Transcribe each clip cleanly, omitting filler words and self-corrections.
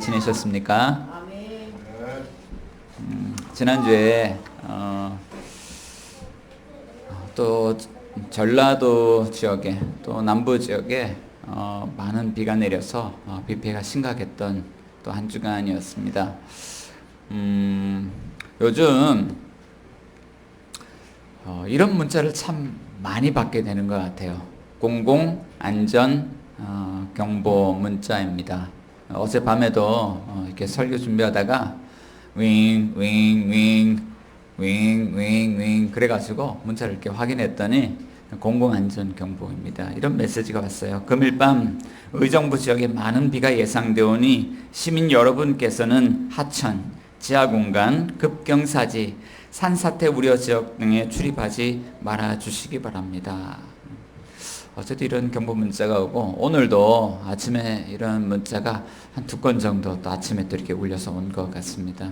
지내셨습니까? 지난주에 또 전라도 지역에 또 남부 지역에 많은 비가 내려서 비 피해가 심각했던 또 한 주간이었습니다. 요즘 이런 문자를 참 많이 받게 되는 것 같아요. 공공안전 경보 문자입니다. 어젯밤에도 이렇게 설교 준비하다가 윙 그래가지고 문자를 이렇게 확인했더니 공공안전 경보입니다. 이런 메시지가 왔어요. 금일 밤 의정부 지역에 많은 비가 예상되오니 시민 여러분께서는 하천, 지하공간, 급경사지, 산사태 우려 지역 등에 출입하지 말아 주시기 바랍니다. 어제도 이런 경보 문자가 오고 오늘도 아침에 이런 문자가 한 2건 정도 또 아침에 또 이렇게 울려서 온 것 같습니다.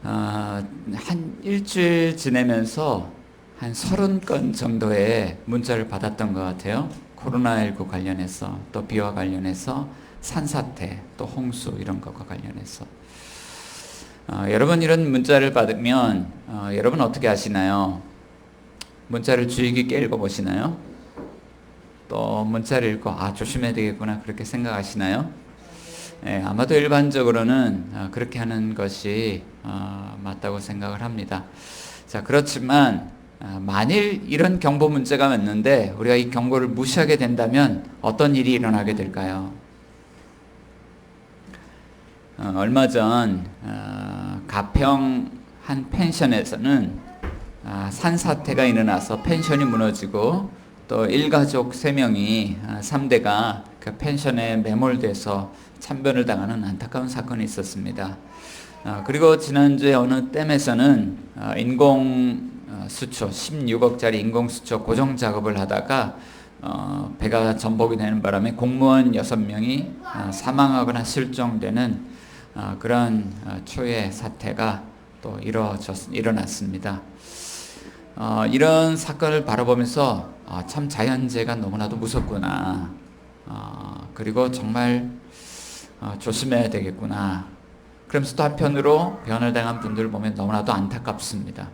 한 일주일 지내면서 한 30건 정도의 문자를 받았던 것 같아요. 코로나19 관련해서 또 비와 관련해서 산사태 또 홍수 이런 것과 관련해서 여러분 이런 문자를 받으면 여러분 어떻게 하시나요? 문자를 주의 깊게 읽어보시나요? 또 문자를 읽고 조심해야 되겠구나 그렇게 생각하시나요? 네, 아마도 일반적으로는 그렇게 하는 것이 맞다고 생각을 합니다. 자, 그렇지만 만일 이런 경보 문자가 왔는데 우리가 이 경고를 무시하게 된다면 어떤 일이 일어나게 될까요? 얼마 전 가평 한 펜션에서는 산사태가 일어나서 펜션이 무너지고 또 일가족 3명이 3대가 그 펜션에 매몰돼서 참변을 당하는 안타까운 사건이 있었습니다. 그리고 지난주에 어느 댐에서는 인공수초 16억짜리 인공수초 고정 작업을 하다가 배가 전복이 되는 바람에 공무원 6명이 사망하거나 실종되는 그런 초유의 사태가 또 일어났습니다. 이런 사건을 바라보면서 참 자연재해가 너무나도 무섭구나. 그리고 정말 조심해야 되겠구나. 그러면서 또 한편으로 변을 당한 분들을 보면 너무나도 안타깝습니다.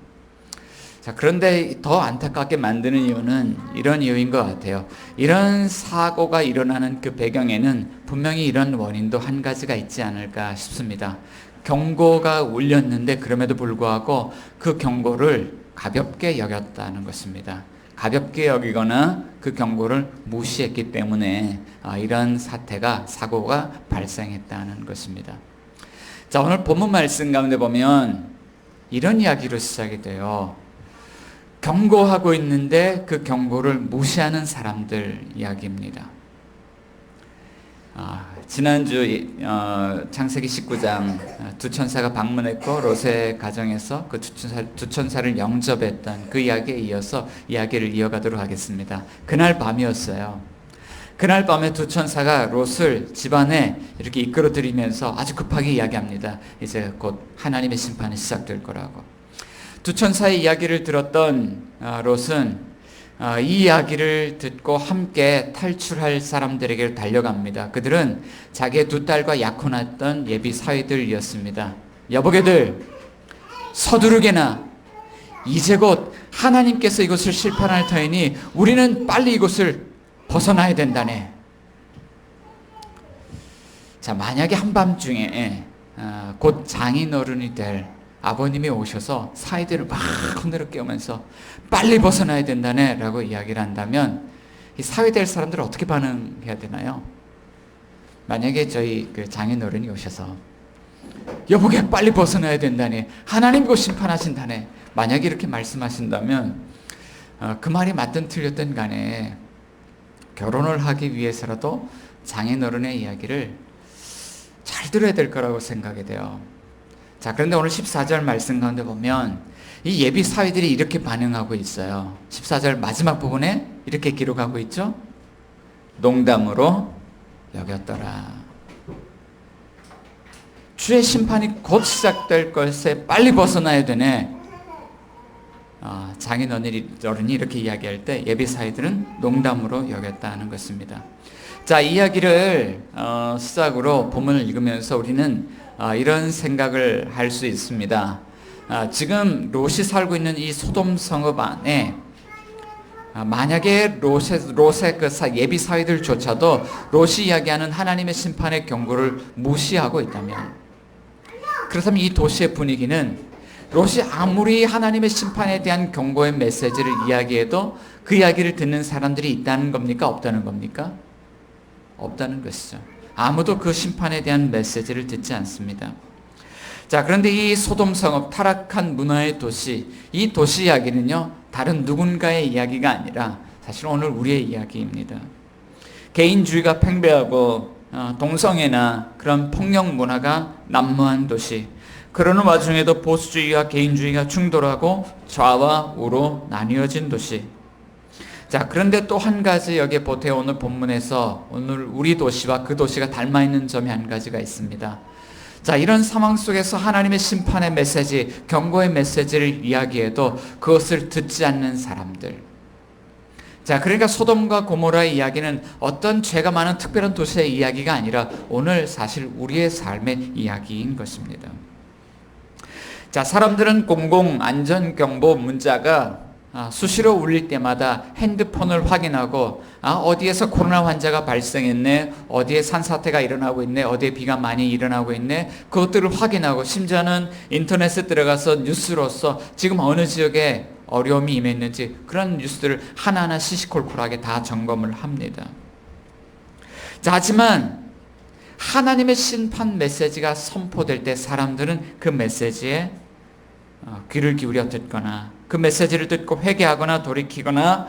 자, 그런데 더 안타깝게 만드는 이유는 이런 이유인 것 같아요. 이런 사고가 일어나는 그 배경에는 분명히 이런 원인도 한 가지가 있지 않을까 싶습니다. 경고가 울렸는데 그럼에도 불구하고 그 경고를 가볍게 여겼다는 것입니다. 가볍게 여기거나 그 경고를 무시했기 때문에 이런 사고가 발생했다는 것입니다. 자, 오늘 본문 말씀 가운데 보면 이런 이야기로 시작이 돼요. 경고하고 있는데 그 경고를 무시하는 사람들 이야기입니다. 지난주 창세기 19장 두 천사가 방문했고 롯의 가정에서 그 두 천사를 영접했던 그 이야기에 이어서 이야기를 이어가도록 하겠습니다. 그날 밤이었어요. 그날 밤에 두 천사가 롯을 집안에 이렇게 이끌어들이면서 아주 급하게 이야기합니다. 이제 곧 하나님의 심판이 시작될 거라고. 두 천사의 이야기를 들었던 롯은 이 이야기를 듣고 함께 탈출할 사람들에게 달려갑니다. 그들은 자기의 2딸과 약혼했던 예비 사위들이었습니다. 여보게들 서두르게나 이제 곧 하나님께서 이곳을 심판할 터이니 우리는 빨리 이곳을 벗어나야 된다네. 자, 만약에 한밤중에 곧 장인어른이 될 아버님이 오셔서 사이들을 막 흔들어 깨우면서 빨리 벗어나야 된다네 라고 이야기를 한다면 이 사회 될 사람들은 어떻게 반응해야 되나요? 만약에 저희 그 장인어른이 오셔서 여보게 빨리 벗어나야 된다네, 하나님 곧 심판하신다네, 만약에 이렇게 말씀하신다면 그 말이 맞든 틀렸든 간에 결혼을 하기 위해서라도 장인어른의 이야기를 잘 들어야 될 거라고 생각이 돼요. 자, 그런데 오늘 14절 말씀 가운데 보면 이 예비 사위들이 이렇게 반응하고 있어요. 14절 마지막 부분에 이렇게 기록하고 있죠. 농담으로 여겼더라. 주의 심판이 곧 시작될 것에 빨리 벗어나야 되네. 장인어른이 이렇게 이야기할 때 예비 사위들은 농담으로 여겼다는 것입니다. 자, 이야기를 시작으로 본문을 읽으면서 우리는 이런 생각을 할 수 있습니다. 지금 롯이 살고 있는 이 소돔 성읍 안에 만약에 롯의 그 예비 사위들조차도 롯이 이야기하는 하나님의 심판의 경고를 무시하고 있다면, 그렇다면 이 도시의 분위기는 롯이 아무리 하나님의 심판에 대한 경고의 메시지를 이야기해도 그 이야기를 듣는 사람들이 있다는 겁니까? 없다는 겁니까? 없다는 것이죠. 아무도 그 심판에 대한 메시지를 듣지 않습니다. 자, 그런데 이 소돔 성읍, 타락한 문화의 도시, 이 도시 이야기는요, 다른 누군가의 이야기가 아니라 사실 오늘 우리의 이야기입니다. 개인주의가 팽배하고 동성애나 그런 폭력 문화가 난무한 도시, 그러는 와중에도 보수주의와 개인주의가 충돌하고 좌와 우로 나뉘어진 도시. 자, 그런데 또 한 가지 여기에 보태어 오늘 본문에서 오늘 우리 도시와 그 도시가 닮아있는 점이 한 가지가 있습니다. 자, 이런 상황 속에서 하나님의 심판의 메시지, 경고의 메시지를 이야기해도 그것을 듣지 않는 사람들. 자, 그러니까 소돔과 고모라의 이야기는 어떤 죄가 많은 특별한 도시의 이야기가 아니라 오늘 사실 우리의 삶의 이야기인 것입니다. 자, 사람들은 공공안전경보 문자가 수시로 울릴 때마다 핸드폰을 확인하고 어디에서 코로나 환자가 발생했네, 어디에 산사태가 일어나고 있네, 어디에 비가 많이 일어나고 있네, 그것들을 확인하고 심지어는 인터넷에 들어가서 뉴스로서 지금 어느 지역에 어려움이 임했는지 그런 뉴스들을 하나하나 시시콜콜하게 다 점검을 합니다. 자, 하지만 하나님의 심판 메시지가 선포될 때 사람들은 그 메시지에 귀를 기울여 듣거나 그 메시지를 듣고 회개하거나 돌이키거나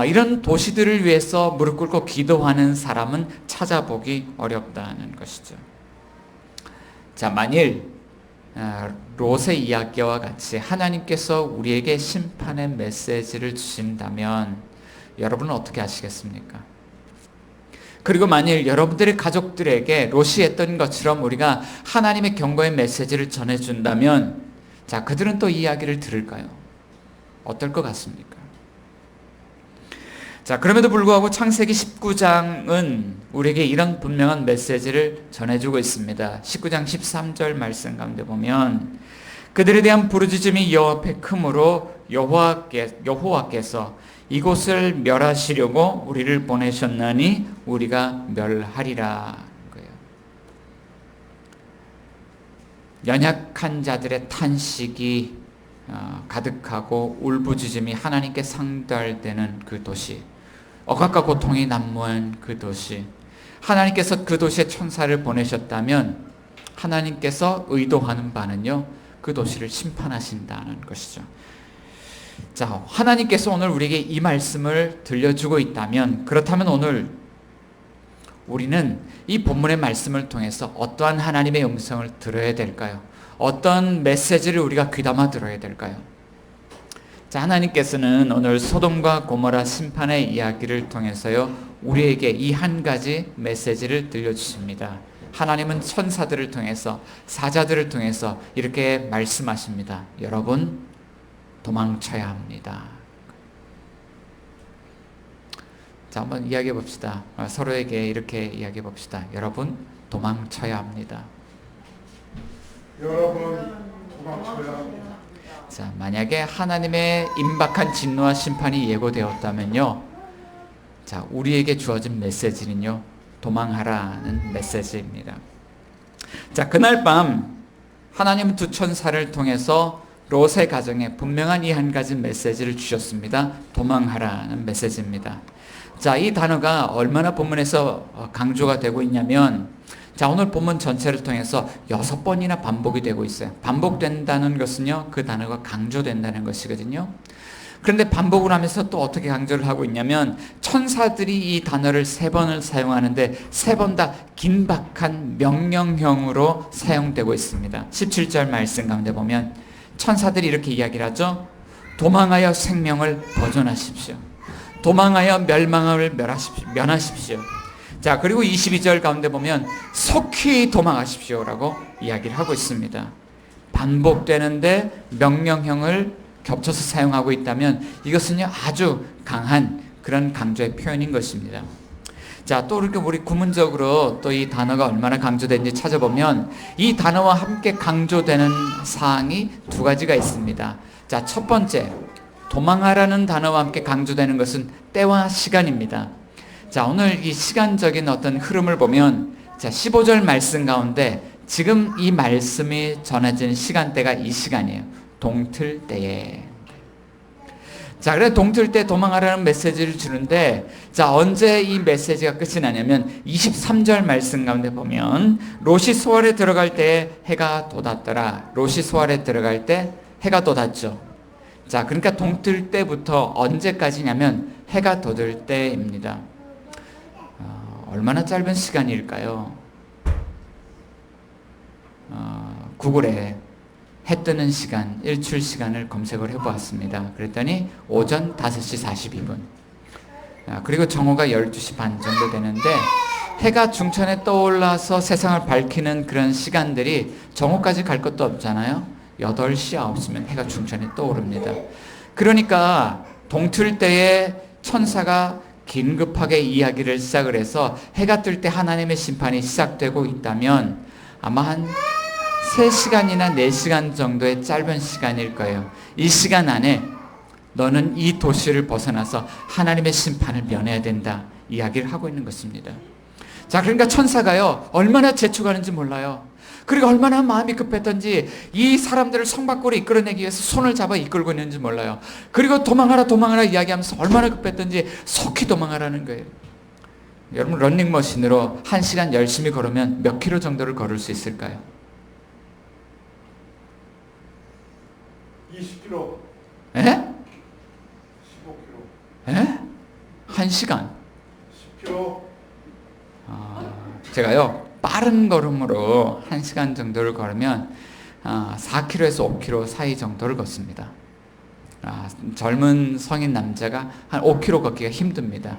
이런 도시들을 위해서 무릎 꿇고 기도하는 사람은 찾아보기 어렵다는 것이죠. 자, 만일 롯의 이야기와 같이 하나님께서 우리에게 심판의 메시지를 주신다면 여러분은 어떻게 하시겠습니까? 그리고 만일 여러분들의 가족들에게 롯이 했던 것처럼 우리가 하나님의 경고의 메시지를 전해준다면, 자, 그들은 또 이 이야기를 들을까요? 어떨 것 같습니까? 자, 그럼에도 불구하고 창세기 19장은 우리에게 이런 분명한 메시지를 전해주고 있습니다. 19장 13절 말씀 가운데 보면 그들에 대한 부르짖음이 여호와 앞에 크므로 여호와께서 이곳을 멸하시려고 우리를 보내셨나니 우리가 멸하리라. 연약한 자들의 탄식이 가득하고 울부짖음이 하나님께 상달되는 그 도시, 억압과 고통이 난무한 그 도시, 하나님께서 그 도시에 천사를 보내셨다면 하나님께서 의도하는 바는요, 그 도시를 심판하신다는 것이죠. 자, 하나님께서 오늘 우리에게 이 말씀을 들려주고 있다면, 그렇다면 오늘 우리는 이 본문의 말씀을 통해서 어떠한 하나님의 음성을 들어야 될까요? 어떤 메시지를 우리가 귀담아 들어야 될까요? 자, 하나님께서는 오늘 소돔과 고모라 심판의 이야기를 통해서요, 우리에게 이 한 가지 메시지를 들려주십니다. 하나님은 천사들을 통해서, 사자들을 통해서 이렇게 말씀하십니다. 여러분, 도망쳐야 합니다. 자, 한번 이야기해 봅시다. 서로에게 이렇게 이야기해 봅시다. 여러분, 도망쳐야 합니다. 여러분, 도망쳐야 합니다. 자, 만약에 하나님의 임박한 진노와 심판이 예고되었다면요, 자, 우리에게 주어진 메시지는요, 도망하라는 메시지입니다. 자, 그날 밤 하나님은 두 천사를 통해서 롯의 가정에 분명한 이 한 가지 메시지를 주셨습니다. 도망하라는 메시지입니다. 자, 이 단어가 얼마나 본문에서 강조가 되고 있냐면, 자, 오늘 본문 전체를 통해서 6번이나 반복이 되고 있어요. 반복된다는 것은요, 그 단어가 강조된다는 것이거든요. 그런데 반복을 하면서 또 어떻게 강조를 하고 있냐면, 천사들이 이 단어를 3번을 사용하는데 3번 다 긴박한 명령형으로 사용되고 있습니다. 17절 말씀 가운데 보면 천사들이 이렇게 이야기를 하죠. 도망하여 생명을 보존하십시오. 도망하여 멸망을 면하십시오. 자, 그리고 22절 가운데 보면 속히 도망하십시오라고 이야기를 하고 있습니다. 반복되는데 명령형을 겹쳐서 사용하고 있다면 이것은요, 아주 강한 그런 강조의 표현인 것입니다. 자, 또 이렇게 우리 구문적으로 또 이 단어가 얼마나 강조되는지 찾아보면 이 단어와 함께 강조되는 사항이 두 가지가 있습니다. 자, 첫 번째, 도망하라는 단어와 함께 강조되는 것은 때와 시간입니다. 자, 오늘 이 시간적인 어떤 흐름을 보면 자, 15절 말씀 가운데 지금 이 말씀이 전해진 시간대가 이 시간이에요. 동틀 때에. 자, 그래 동틀 때 도망하라는 메시지를 주는데 자, 언제 이 메시지가 끝이 나냐면 23절 말씀 가운데 보면 롯이 소알에 들어갈 때 해가 돋았더라. 롯이 소알에 들어갈 때 해가 돋았죠. 자, 그러니까 동틀 때부터 언제까지냐면 해가 돋을 때입니다. 얼마나 짧은 시간일까요? 구글에 해 뜨는 시간, 일출 시간을 검색을 해보았습니다. 그랬더니 오전 5시 42분. 그리고 정오가 12시 반 정도 되는데 해가 중천에 떠올라서 세상을 밝히는 그런 시간들이 정오까지 갈 것도 없잖아요. 8시, 9시면 해가 중천에 떠오릅니다. 그러니까 동틀 때에 천사가 긴급하게 이야기를 시작을 해서 해가 뜰 때 하나님의 심판이 시작되고 있다면 아마 한 3시간이나 4시간 정도의 짧은 시간일 거예요. 이 시간 안에 너는 이 도시를 벗어나서 하나님의 심판을 면해야 된다 이야기를 하고 있는 것입니다. 자, 그러니까 천사가요 얼마나 재촉하는지 몰라요. 그리고 얼마나 마음이 급했던지 이 사람들을 성 밖으로 이끌어내기 위해서 손을 잡아 이끌고 있는지 몰라요. 그리고 도망하라 도망하라 이야기하면서 얼마나 급했던지 속히 도망하라는 거예요. 여러분 런닝머신으로 1시간 열심히 걸으면 몇 킬로 정도를 걸을 수 있을까요? 20km. 에? 15km. 에? 1시간. 10km. 제가요 빠른 걸음으로 1시간 정도를 걸으면 4km에서 5km 사이 정도를 걷습니다. 젊은 성인 남자가 한 5km 걷기가 힘듭니다.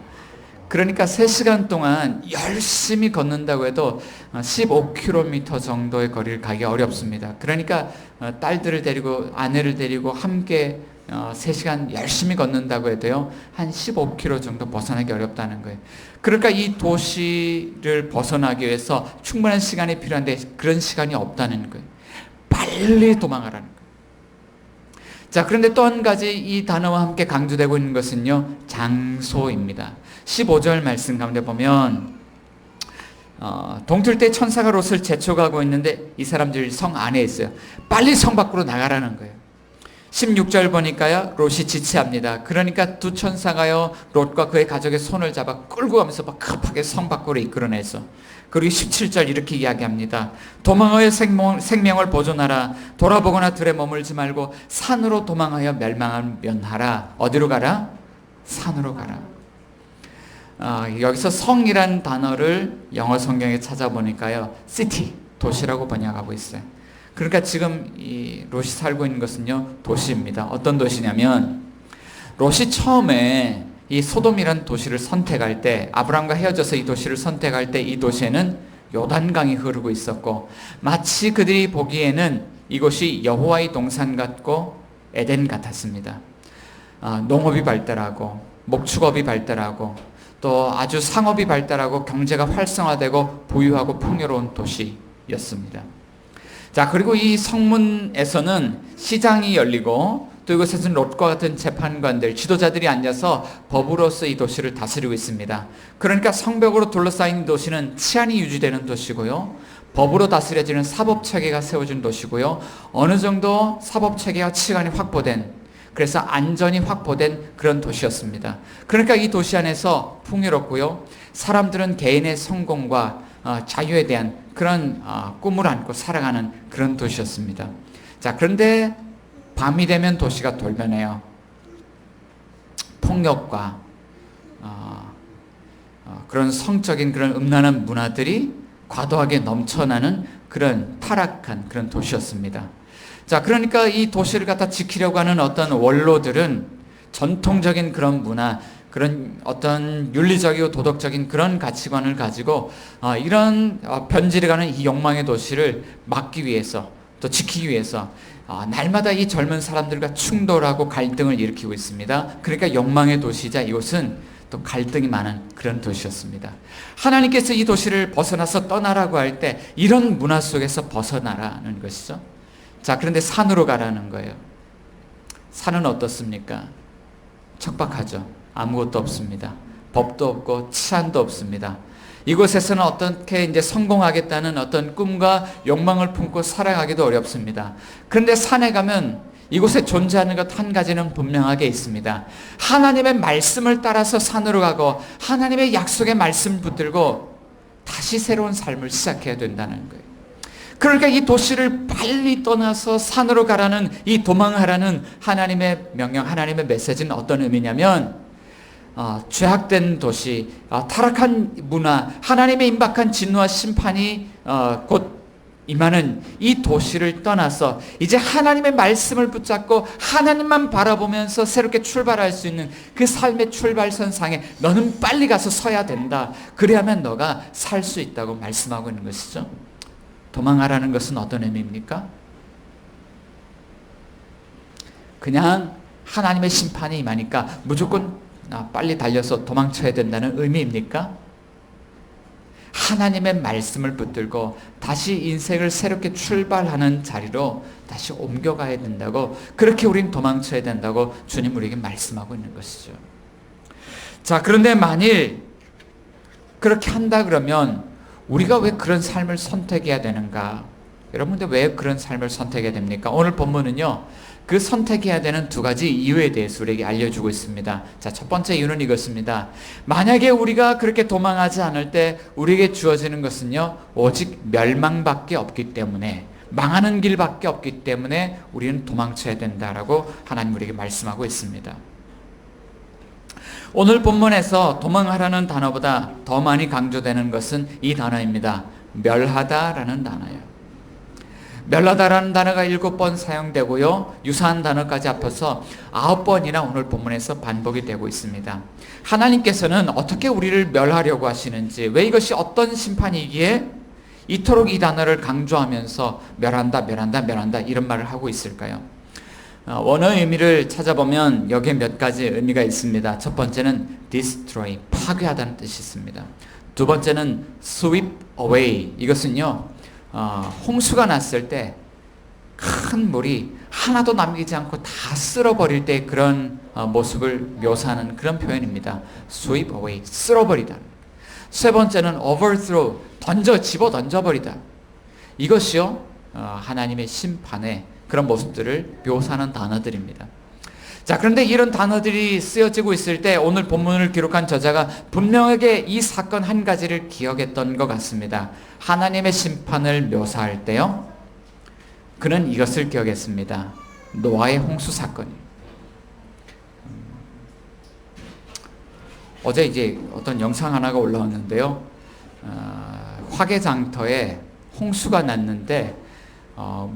그러니까 3시간 동안 열심히 걷는다고 해도 15km 정도의 거리를 가기 어렵습니다. 그러니까 딸들을 데리고 아내를 데리고 함께 3시간 열심히 걷는다고 해도요 한 15km 정도 벗어나기 어렵다는 거예요. 그러니까 이 도시를 벗어나기 위해서 충분한 시간이 필요한데 그런 시간이 없다는 거예요. 빨리 도망가라는 거예요. 자, 그런데 또 한 가지 이 단어와 함께 강조되고 있는 것은요 장소입니다. 15절 말씀 가운데 보면 동틀 때 천사가 롯을 재촉하고 있는데 이 사람들이 성 안에 있어요. 빨리 성 밖으로 나가라는 거예요. 16절 보니까요 롯이 지체합니다. 그러니까 두 천사가요 롯과 그의 가족의 손을 잡아 끌고 가면서 막 급하게 성 밖으로 이끌어내서 그리고 17절 이렇게 이야기합니다. 도망하여 생명을 보존하라. 돌아보거나 들에 머물지 말고 산으로 도망하여 멸망을 면하라. 어디로 가라? 산으로 가라. 여기서 성이란 단어를 영어 성경에 찾아보니까요 city, 도시라고 번역하고 있어요. 그러니까 지금 이 롯이 살고 있는 것은요 도시입니다. 어떤 도시냐면 롯이 처음에 이 소돔이라는 도시를 선택할 때 아브람과 헤어져서 이 도시를 선택할 때 이 도시에는 요단강이 흐르고 있었고 마치 그들이 보기에는 이곳이 여호와의 동산 같고 에덴 같았습니다. 농업이 발달하고 목축업이 발달하고 또 아주 상업이 발달하고 경제가 활성화되고 부유하고 풍요로운 도시였습니다. 자, 그리고 이 성문에서는 시장이 열리고 또 이곳에서는 롯과 같은 재판관들, 지도자들이 앉아서 법으로서 이 도시를 다스리고 있습니다. 그러니까 성벽으로 둘러싸인 도시는 치안이 유지되는 도시고요. 법으로 다스려지는 사법체계가 세워진 도시고요. 어느 정도 사법체계와 치안이 확보된, 그래서 안전이 확보된 그런 도시였습니다. 그러니까 이 도시 안에서 풍요롭고요. 사람들은 개인의 성공과 자유에 대한 그런 꿈을 안고 살아가는 그런 도시였습니다. 자, 그런데 밤이 되면 도시가 돌변해요. 폭력과 그런 성적인 그런 음란한 문화들이 과도하게 넘쳐나는 그런 타락한 그런 도시였습니다. 자, 그러니까 이 도시를 갖다 지키려고 하는 어떤 원로들은 전통적인 그런 문화, 그런 어떤 윤리적이고 도덕적인 그런 가치관을 가지고 이런 변질해가는 이 욕망의 도시를 막기 위해서 또 지키기 위해서 날마다 이 젊은 사람들과 충돌하고 갈등을 일으키고 있습니다. 그러니까 욕망의 도시이자 이곳은 또 갈등이 많은 그런 도시였습니다. 하나님께서 이 도시를 벗어나서 떠나라고 할 때 이런 문화 속에서 벗어나라는 것이죠. 자, 그런데 산으로 가라는 거예요. 산은 어떻습니까? 척박하죠. 아무것도 없습니다. 법도 없고 치안도 없습니다. 이곳에서는 어떻게 이제 성공하겠다는 어떤 꿈과 욕망을 품고 살아가기도 어렵습니다. 그런데 산에 가면 이곳에 존재하는 것 한 가지는 분명하게 있습니다. 하나님의 말씀을 따라서 산으로 가고 하나님의 약속의 말씀 붙들고 다시 새로운 삶을 시작해야 된다는 거예요. 그러니까 이 도시를 빨리 떠나서 산으로 가라는, 이 도망하라는 하나님의 명령, 하나님의 메시지는 어떤 의미냐면 죄악된 도시, 타락한 문화, 하나님의 임박한 진노와 심판이 곧 임하는 이 도시를 떠나서 이제 하나님의 말씀을 붙잡고 하나님만 바라보면서 새롭게 출발할 수 있는 그 삶의 출발선상에 너는 빨리 가서 서야 된다. 그래야만 너가 살 수 있다고 말씀하고 있는 것이죠. 도망하라는 것은 어떤 의미입니까? 그냥 하나님의 심판이 임하니까 무조건 빨리 달려서 도망쳐야 된다는 의미입니까? 하나님의 말씀을 붙들고 다시 인생을 새롭게 출발하는 자리로 다시 옮겨가야 된다고, 그렇게 우린 도망쳐야 된다고 주님 우리에게 말씀하고 있는 것이죠. 자, 그런데 만일 그렇게 한다 그러면 우리가 왜 그런 삶을 선택해야 되는가? 여러분들 왜 그런 삶을 선택해야 됩니까? 오늘 본문은요, 그 선택해야 되는 두 가지 이유에 대해서 우리에게 알려주고 있습니다. 자, 첫 번째 이유는 이것입니다. 만약에 우리가 그렇게 도망하지 않을 때 우리에게 주어지는 것은요, 오직 멸망밖에 없기 때문에, 망하는 길밖에 없기 때문에 우리는 도망쳐야 된다라고 하나님 우리에게 말씀하고 있습니다. 오늘 본문에서 도망하라는 단어보다 더 많이 강조되는 것은 이 단어입니다. 멸하다라는 단어예요. 멸하다라는 단어가 7번 사용되고요, 유사한 단어까지 합해서 9번이나 오늘 본문에서 반복이 되고 있습니다. 하나님께서는 어떻게 우리를 멸하려고 하시는지, 왜 이것이 어떤 심판이기에 이토록 이 단어를 강조하면서 멸한다, 멸한다, 멸한다 이런 말을 하고 있을까요? 원어의 의미를 찾아보면 여기에 몇 가지 의미가 있습니다. 첫 번째는 destroy, 파괴하다는 뜻이 있습니다. 두 번째는 sweep away, 이것은요, 홍수가 났을 때 큰 물이 하나도 남기지 않고 다 쓸어버릴 때 그런 모습을 묘사하는 그런 표현입니다. sweep away, 쓸어버리다. 세 번째는 overthrow, 집어 던져버리다. 이것이요, 하나님의 심판의 그런 모습들을 묘사하는 단어들입니다. 자, 그런데 이런 단어들이 쓰여지고 있을 때 오늘 본문을 기록한 저자가 분명하게 이 사건 한 가지를 기억했던 것 같습니다. 하나님의 심판을 묘사할 때요, 그는 이것을 기억했습니다. 노아의 홍수 사건이에요. 어제 이제 어떤 영상 하나가 올라왔는데요, 화개장터에 홍수가 났는데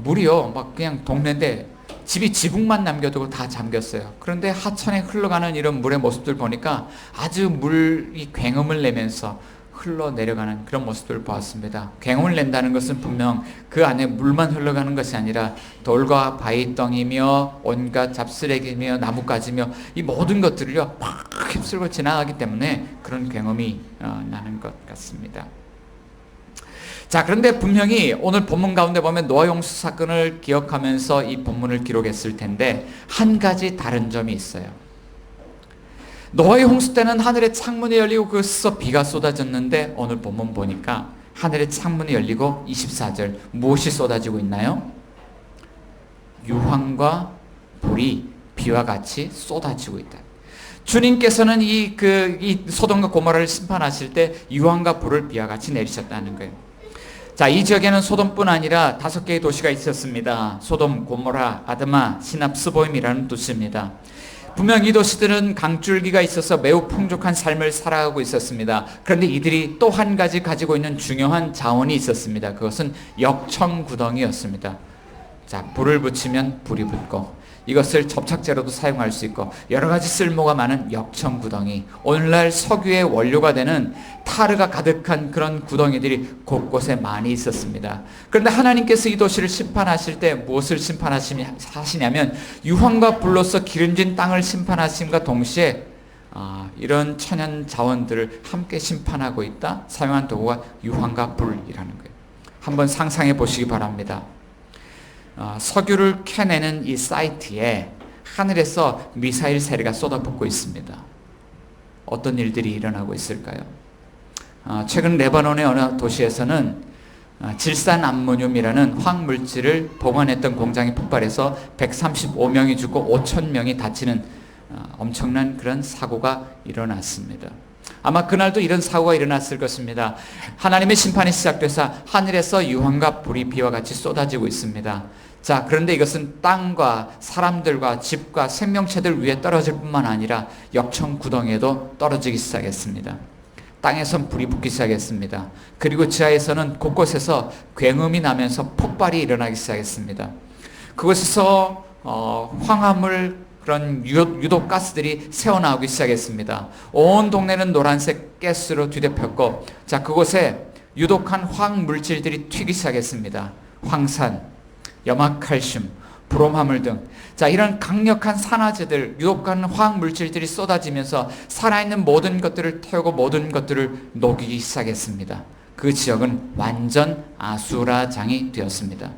물이요, 막 그냥 동네인데 집이 지붕만 남겨두고 다 잠겼어요. 그런데 하천에 흘러가는 이런 물의 모습들 보니까 아주 물이 굉음을 내면서 흘러내려가는 그런 모습들을 보았습니다. 굉음을 낸다는 것은 분명 그 안에 물만 흘러가는 것이 아니라 돌과 바위덩이며 온갖 잡쓰레기며 나뭇가지며 이 모든 것들을요 막 휩쓸고 지나가기 때문에 그런 굉음이 나는 것 같습니다. 자, 그런데 분명히 오늘 본문 가운데 보면 노아 홍수 사건을 기억하면서 이 본문을 기록했을 텐데 한 가지 다른 점이 있어요. 노아의 홍수 때는 하늘의 창문이 열리고 그것에서 비가 쏟아졌는데 오늘 본문 보니까 하늘의 창문이 열리고 24절 무엇이 쏟아지고 있나요? 유황과 불이 비와 같이 쏟아지고 있다. 주님께서는 이 소돔과 고모라를 심판하실 때 유황과 불을 비와 같이 내리셨다는 거예요. 자, 이 지역에는 소돔뿐 아니라 5개의 도시가 있었습니다. 소돔, 고모라, 아드마, 시납, 스보임이라는 도시입니다. 분명 이 도시들은 강줄기가 있어서 매우 풍족한 삶을 살아가고 있었습니다. 그런데 이들이 또 한 가지 가지고 있는 중요한 자원이 있었습니다. 그것은 역청구덩이였습니다. 자, 불을 붙이면 불이 붙고 이것을 접착제로도 사용할 수 있고 여러 가지 쓸모가 많은 역청구덩이, 오늘날 석유의 원료가 되는 타르가 가득한 그런 구덩이들이 곳곳에 많이 있었습니다. 그런데 하나님께서 이 도시를 심판하실 때 무엇을 심판하시냐면 유황과 불로서 기름진 땅을 심판하심과 동시에 이런 천연 자원들을 함께 심판하고 있다. 사용한 도구가 유황과 불이라는 거예요. 한번 상상해 보시기 바랍니다. 석유를 캐내는 이 사이트에 하늘에서 미사일 세례가 쏟아붓고 있습니다. 어떤 일들이 일어나고 있을까요? 최근 레바논의 어느 도시에서는 질산 암모늄이라는 화학물질을 보관했던 공장이 폭발해서 135명이 죽고 5,000명이 다치는 엄청난 그런 사고가 일어났습니다. 아마 그날도 이런 사고가 일어났을 것입니다. 하나님의 심판이 시작돼서 하늘에서 유황과 불이 비와 같이 쏟아지고 있습니다. 자, 그런데 이것은 땅과 사람들과 집과 생명체들 위에 떨어질 뿐만 아니라 역청 구덩이에도 떨어지기 시작했습니다. 땅에선 불이 붙기 시작했습니다. 그리고 지하에서는 곳곳에서 굉음이 나면서 폭발이 일어나기 시작했습니다. 그곳에서 황화물 그런 유독 가스들이 새어나오기 시작했습니다. 온 동네는 노란색 가스로 뒤덮였고, 자, 그곳에 유독한 화학 물질들이 튀기 시작했습니다. 황산, 염화칼슘, 브롬화물 등, 자, 이런 강력한 산화제들, 유독한 화학 물질들이 쏟아지면서 살아있는 모든 것들을 태우고 모든 것들을 녹이기 시작했습니다. 그 지역은 완전 아수라장이 되었습니다.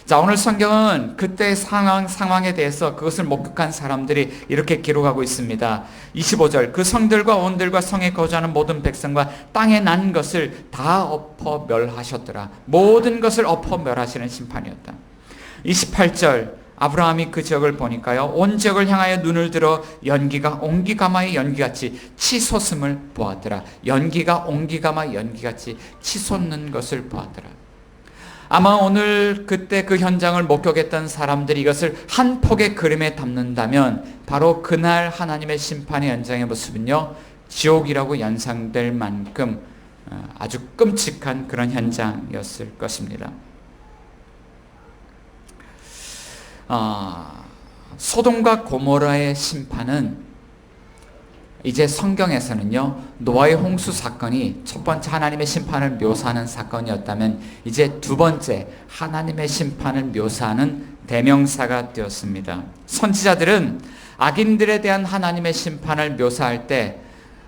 자, 오늘 성경은 그때의 상황에 대해서 그것을 목격한 사람들이 이렇게 기록하고 있습니다. 25절, 그 성들과 온들과 성에 거주하는 모든 백성과 땅에 난 것을 다 엎어 멸하셨더라. 모든 것을 엎어 멸하시는 심판이었다. 28절, 아브라함이 그 지역을 보니까요, 온 지역을 향하여 눈을 들어 연기가 옹기가마의 연기같이 치솟음을 보았더라. 연기가 옹기가마 연기같이 치솟는 것을 보았더라. 아마 오늘 그때 그 현장을 목격했던 사람들이 이것을 한 폭의 그림에 담는다면 바로 그날 하나님의 심판의 현장의 모습은요, 지옥이라고 연상될 만큼 아주 끔찍한 그런 현장이었을 것입니다. 소돔과 고모라의 심판은 이제 성경에서는요, 노아의 홍수 사건이 첫 번째 하나님의 심판을 묘사하는 사건이었다면 이제 두 번째 하나님의 심판을 묘사하는 대명사가 되었습니다. 선지자들은 악인들에 대한 하나님의 심판을 묘사할 때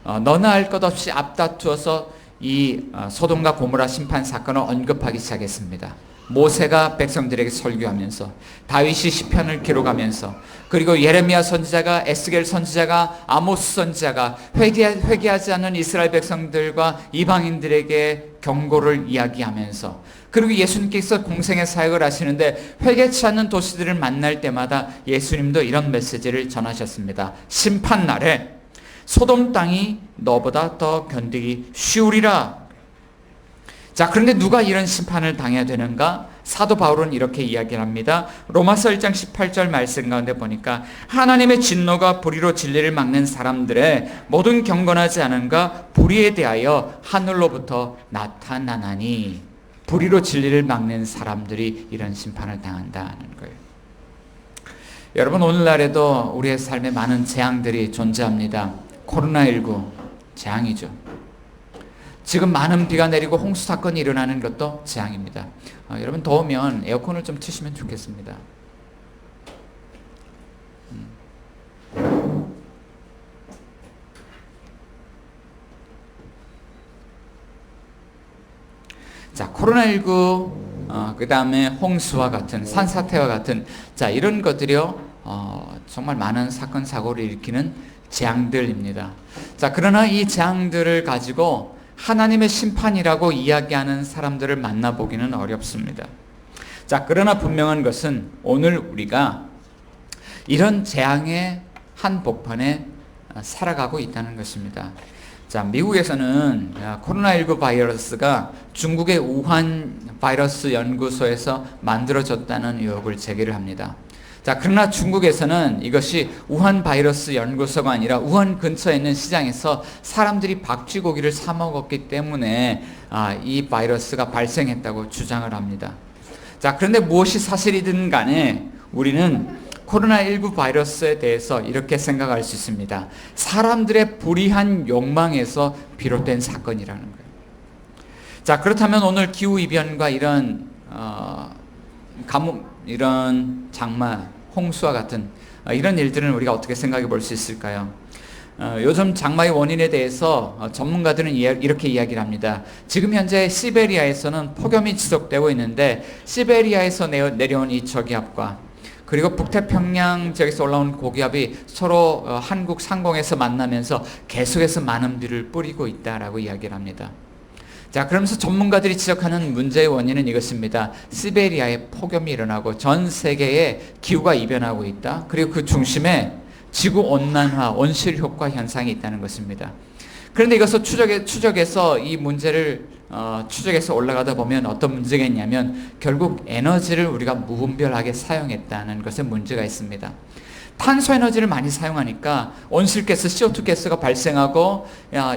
너나 할 것 없이 앞다투어서 이 소돔과 고모라 심판 사건을 언급하기 시작했습니다. 모세가 백성들에게 설교하면서, 다윗이 시편을 기록하면서, 그리고 예레미야 선지자가, 에스겔 선지자가, 아모스 선지자가 회개하지 않는 이스라엘 백성들과 이방인들에게 경고를 이야기하면서, 그리고 예수님께서 공생의 사역을 하시는데 회개치 않는 도시들을 만날 때마다 예수님도 이런 메시지를 전하셨습니다. 심판날에 소돔 땅이 너보다 더 견디기 쉬우리라. 자, 그런데 누가 이런 심판을 당해야 되는가? 사도 바울은 이렇게 이야기를 합니다. 로마서 1장 18절 말씀 가운데 보니까 하나님의 진노가 불의로 진리를 막는 사람들의 모든 경건하지 않은가 불의에 대하여 하늘로부터 나타나나니, 불의로 진리를 막는 사람들이 이런 심판을 당한다는 거예요. 여러분, 오늘날에도 우리의 삶에 많은 재앙들이 존재합니다. 코로나19 재앙이죠. 지금 많은 비가 내리고 홍수 사건이 일어나는 것도 재앙입니다. 여러분, 더우면 에어컨을 좀 트시면 좋겠습니다. 자, 코로나19, 그 다음에 홍수와 같은, 산사태와 같은, 자, 이런 것들이요, 정말 많은 사건, 사고를 일으키는 재앙들입니다. 자, 그러나 이 재앙들을 가지고 하나님의 심판이라고 이야기하는 사람들을 만나보기는 어렵습니다. 자, 그러나 분명한 것은 오늘 우리가 이런 재앙의 한복판에 살아가고 있다는 것입니다. 자, 미국에서는 코로나19 바이러스가 중국의 우한 바이러스 연구소에서 만들어졌다는 의혹을 제기를 합니다. 자, 그러나 중국에서는 이것이 우한 바이러스 연구소가 아니라 우한 근처에 있는 시장에서 사람들이 박쥐고기를 사 먹었기 때문에 이 바이러스가 발생했다고 주장을 합니다. 자, 그런데 무엇이 사실이든 간에 우리는 코로나19 바이러스에 대해서 이렇게 생각할 수 있습니다. 사람들의 불의한 욕망에서 비롯된 사건이라는 거예요. 자, 그렇다면 오늘 기후이변과 이런 가뭄, 이런 장마, 홍수와 같은 이런 일들은 우리가 어떻게 생각해 볼 수 있을까요? 요즘 장마의 원인에 대해서 전문가들은 이렇게 이야기를 합니다. 지금 현재 시베리아에서는 폭염이 지속되고 있는데 시베리아에서 내려온 이 저기압과 그리고 북태평양 지역에서 올라온 고기압이 서로 한국 상공에서 만나면서 계속해서 많은 비를 뿌리고 있다라고 이야기를 합니다. 자, 그러면서 전문가들이 지적하는 문제의 원인은 이것입니다. 시베리아에 폭염이 일어나고 전 세계에 기후가 이변하고 있다. 그리고 그 중심에 지구온난화, 온실 효과 현상이 있다는 것입니다. 그런데 이것을 추적해서 이 문제를 추적해서 올라가다 보면 어떤 문제가 있냐면 결국 에너지를 우리가 무분별하게 사용했다는 것에 문제가 있습니다. 탄소 에너지를 많이 사용하니까 온실가스, CO2 가스가 발생하고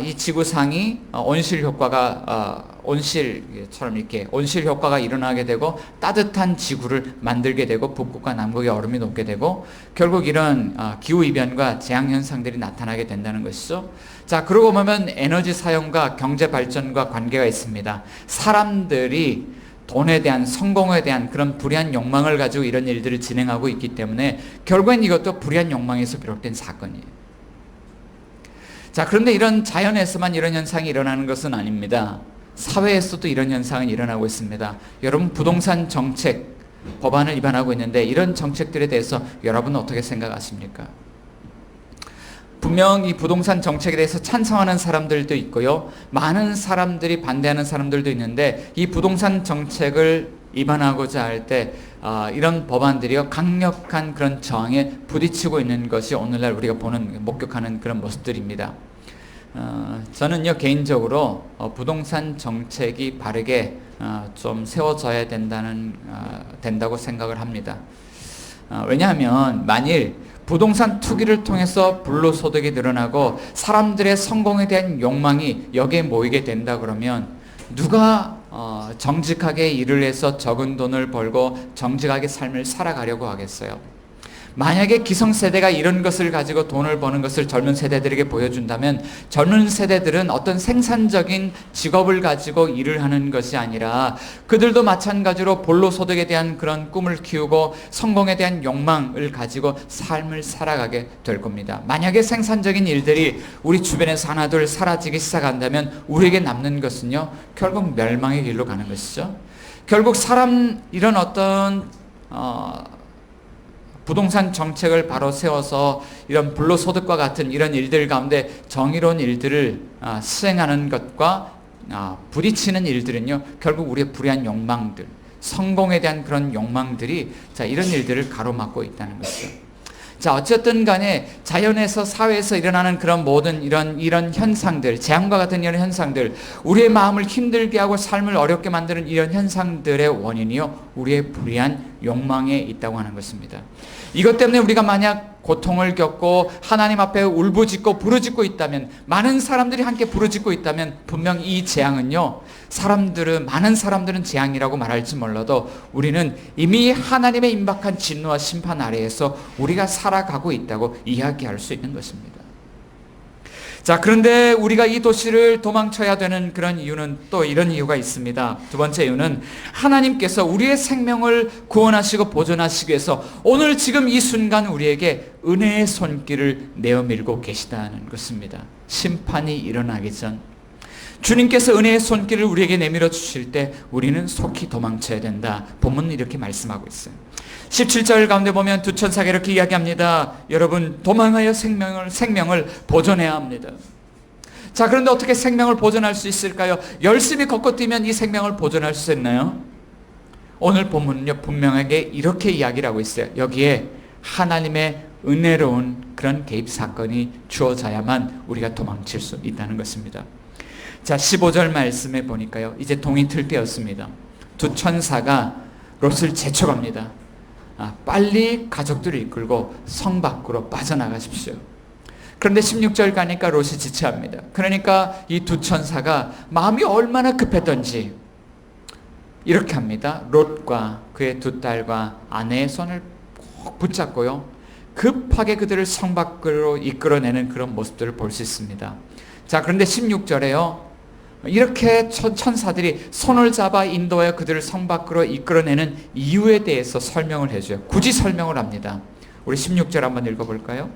이 지구상이 온실 효과가 온실처럼 이렇게 온실 효과가 일어나게 되고 따뜻한 지구를 만들게 되고 북극과 남극의 얼음이 녹게 되고 결국 이런 기후 이변과 재앙 현상들이 나타나게 된다는 것이죠. 자, 그러고 보면 에너지 사용과 경제 발전과 관계가 있습니다. 사람들이 돈에 대한, 성공에 대한 그런 불의한 욕망을 가지고 이런 일들을 진행하고 있기 때문에 결국엔 이것도 불의한 욕망에서 비롯된 사건이에요. 자, 그런데 이런 자연에서만 이런 현상이 일어나는 것은 아닙니다. 사회에서도 이런 현상은 일어나고 있습니다. 여러분, 부동산 정책 법안을 위반하고 있는데 이런 정책들에 대해서 여러분은 어떻게 생각하십니까? 분명 이 부동산 정책에 대해서 찬성하는 사람들도 있고요. 많은 사람들이 반대하는 사람들도 있는데 이 부동산 정책을 위반하고자 할 때 이런 법안들이요 강력한 그런 저항에 부딪히고 있는 것이 오늘날 우리가 목격하는 그런 모습들입니다. 저는요 개인적으로 부동산 정책이 바르게 좀 세워져야 된다고 생각을 합니다. 왜냐하면 만일 부동산 투기를 통해서 불로소득이 늘어나고 사람들의 성공에 대한 욕망이 여기에 모이게 된다 그러면 누가 정직하게 일을 해서 적은 돈을 벌고 정직하게 삶을 살아가려고 하겠어요? 만약에 기성세대가 이런 것을 가지고 돈을 버는 것을 젊은 세대들에게 보여준다면 젊은 세대들은 어떤 생산적인 직업을 가지고 일을 하는 것이 아니라 그들도 마찬가지로 본로소득에 대한 그런 꿈을 키우고 성공에 대한 욕망을 가지고 삶을 살아가게 될 겁니다. 만약에 생산적인 일들이 우리 주변에서 하나둘 사라지기 시작한다면 우리에게 남는 것은요 결국 멸망의 길로 가는 것이죠. 결국 이런 어떤 부동산 정책을 바로 세워서 이런 불로소득과 같은 이런 일들 가운데 정의로운 일들을 수행하는 것과 부딪히는 일들은요 결국 우리의 불의한 욕망들, 성공에 대한 그런 욕망들이 이런 일들을 가로막고 있다는 것이죠. 자, 어쨌든 간에 자연에서 사회에서 일어나는 그런 모든 이런 현상들, 재앙과 같은 이런 현상들, 우리의 마음을 힘들게 하고 삶을 어렵게 만드는 이런 현상들의 원인이요 우리의 불의한 욕망에 있다고 하는 것입니다. 이것 때문에 우리가 만약 고통을 겪고 하나님 앞에 울부짖고 부르짖고 있다면, 많은 사람들이 함께 부르짖고 있다면 분명 이 재앙은요 많은 사람들은 재앙이라고 말할지 몰라도 우리는 이미 하나님의 임박한 진노와 심판 아래에서 우리가 살아가고 있다고 이야기할 수 있는 것입니다. 자, 그런데 우리가 이 도시를 도망쳐야 되는 그런 이유는 또 이런 이유가 있습니다. 두 번째 이유는 하나님께서 우리의 생명을 구원하시고 보존하시기 위해서 오늘 지금 이 순간 우리에게 은혜의 손길을 내어밀고 계시다는 것입니다. 심판이 일어나기 전 주님께서 은혜의 손길을 우리에게 내밀어 주실 때 우리는 속히 도망쳐야 된다. 본문은 이렇게 말씀하고 있어요. 17절 가운데 보면 두 천사가 이렇게 이야기합니다. 여러분, 도망하여 생명을 보존해야 합니다. 자, 그런데 어떻게 생명을 보존할 수 있을까요? 열심히 걷고 뛰면 이 생명을 보존할 수 있나요? 오늘 본문은요 분명하게 이렇게 이야기를 하고 있어요. 여기에 하나님의 은혜로운 그런 개입 사건이 주어져야만 우리가 도망칠 수 있다는 것입니다. 자, 15절 말씀에 보니까요 이제 동이 틀 때였습니다. 두 천사가 롯을 재촉합니다. 빨리 가족들을 이끌고 성 밖으로 빠져나가십시오. 그런데 16절 가니까 롯이 지체합니다. 그러니까 이 두 천사가 마음이 얼마나 급했던지 이렇게 합니다. 롯과 그의 두 딸과 아내의 손을 꼭 붙잡고요 급하게 그들을 성 밖으로 이끌어내는 그런 모습들을 볼 수 있습니다. 자, 그런데 16절에요 이렇게 천사들이 손을 잡아 인도하여 그들을 성 밖으로 이끌어내는 이유에 대해서 설명을 해줘요. 굳이 설명을 합니다. 우리 16절 한번 읽어볼까요?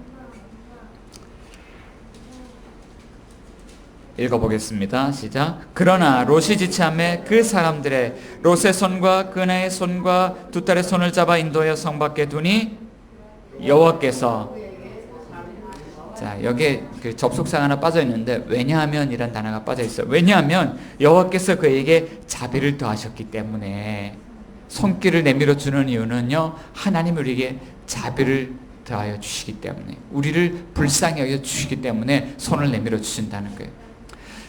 읽어보겠습니다. 시작. 그러나 롯이 지체함에 그 사람들의 롯의 손과 그네의 손과 두 딸의 손을 잡아 인도하여 성 밖에 두니 여호와께서, 자, 여기에 그 접속사 하나 빠져 있는데 왜냐하면 이란 단어가 빠져 있어요. 왜냐하면 여호와께서 그에게 자비를 더하셨기 때문에. 손길을 내밀어 주는 이유는요, 하나님 우리에게 자비를 더하여 주시기 때문에, 우리를 불쌍히 여겨 주시기 때문에 손을 내밀어 주신다는 거예요.